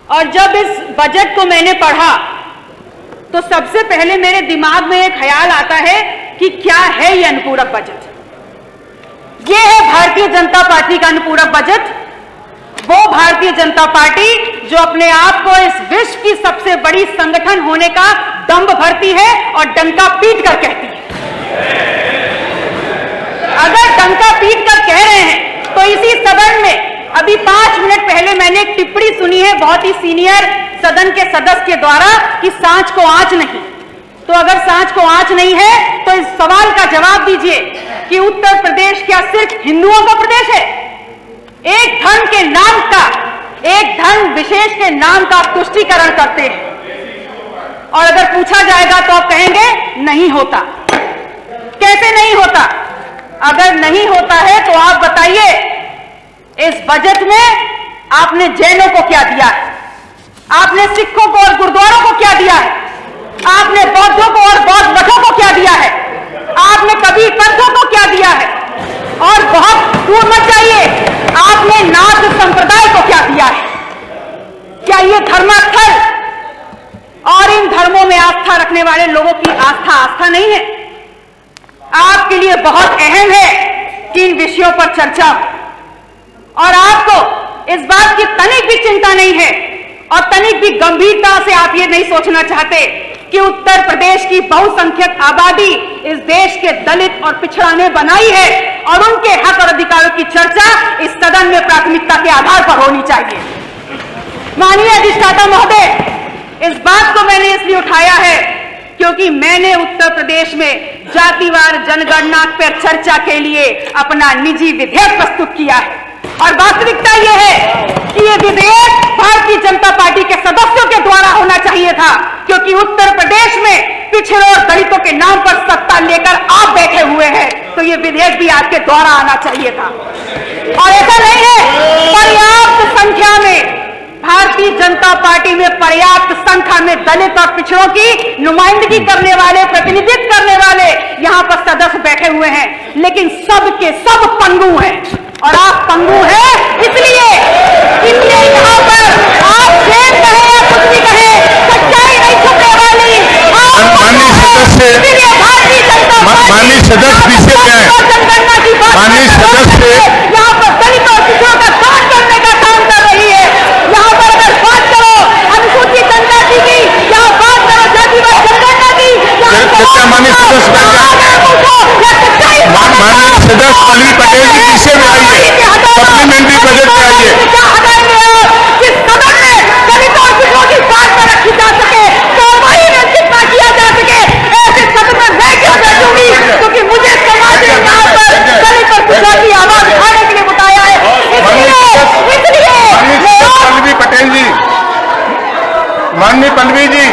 और जब इस बजट को मैंने पढ़ा तो सबसे पहले मेरे दिमाग में एक ख्याल आता है कि क्या है ये अनुपूरक बजट। ये है भारतीय जनता पार्टी का अनुपूरक बजट। वो भारतीय जनता पार्टी जो अपने आप को इस विश्व की सबसे बड़ी संगठन होने का दंभ भरती है और डंका पीट कर कहती है। अगर डंका पीट कर कह रहे हैं तो इसी सदन में अभी 5 मिनट पहले मैंने एक टिप्पणी सुनी है बहुत ही सीनियर सदन के सदस्य के द्वारा कि सांच को आंच नहीं। तो अगर सांच को आंच नहीं है तो इस सवाल का जवाब दीजिए कि उत्तर प्रदेश क्या सिर्फ हिंदुओं का प्रदेश है? एक धर्म के नाम का, एक धर्म विशेष के नाम का तुष्टीकरण करते हैं और अगर पूछा जाएगा तो आप कहेंगे नहीं होता। कैसे नहीं होता? अगर नहीं होता है तो आप बताइए इस बजट में आपने जैनों को क्या दिया है? आपने सिखों को और गुरुद्वारों को क्या दिया है? आपने बौद्धों को और बौद्ध मठों को क्या दिया है? आपने कबीर पंथों को क्या दिया है? और बहुत दूर मत जाइए, आपने नाथ संप्रदाय को क्या दिया है? क्या ये धर्मास्थल और इन धर्मों में आस्था रखने वाले लोगों की आस्था नहीं है? आपके लिए बहुत अहम है कि इन विषयों पर चर्चा हो और आपको इस बात की तनिक भी चिंता नहीं है और तनिक भी गंभीरता से आप ये नहीं सोचना चाहते कि उत्तर प्रदेश की बहुसंख्यक आबादी इस देश के दलित और पिछड़ा ने बनाई है और उनके हक और अधिकारों की चर्चा इस सदन में प्राथमिकता के आधार पर होनी चाहिए। माननीय अधिष्ठाता महोदय, इस बात को मैंने इसलिए उठाया है क्योंकि मैंने उत्तर प्रदेश में जातिवार जनगणना पर चर्चा के लिए अपना निजी विधेयक प्रस्तुत किया है और वास्तविकता यह है कि यह विधेयक भारतीय जनता पार्टी के सदस्यों के द्वारा होना चाहिए था क्योंकि उत्तर प्रदेश में पिछड़े और दलितों के नाम पर सत्ता लेकर आप बैठे हुए हैं तो यह विधेयक भी आपके द्वारा आना चाहिए था। और ऐसा नहीं है, पर्याप्त संख्या में भारतीय जनता पार्टी में पर्याप्त संख्या में दलित और पिछड़ों की नुमाइंदगी करने वाले, प्रतिनिधित्व करने वाले यहां पर सदस्य बैठे हुए हैं, लेकिन सब के सब पंगु हैं और आप पंगु हैं इसलिए यहां पर आप शेर कहे या कुछ भी कहे, सच्चाई नहीं छुपने वाली। माननीय सदस्य जनगणना की बात यहाँ पर दलित और पिछड़ों का काट करने का काम कर रही है। यहाँ पर अगर बात करो अनुसूचित जनजाति की, यहाँ बात करो जातिवार जनगणना की, माननीय सदस्य पल्लवी पटेल जी पीछे में आइए, सप्लीमेंट्री बजट पे आइए। जिस सदन में दलितों और पिछड़ों की बात पर रखी जा सके तो वही जितना किया जा सके ऐसे सदन में मैं क्यों बैठूंगी क्योंकि मुझे समाज ने यहाँ पर दलित और पिछड़ा की आवाज उठाने के लिए बताया है। इसलिए पल्लवी पटेल जी, माननीय पल्लवी जी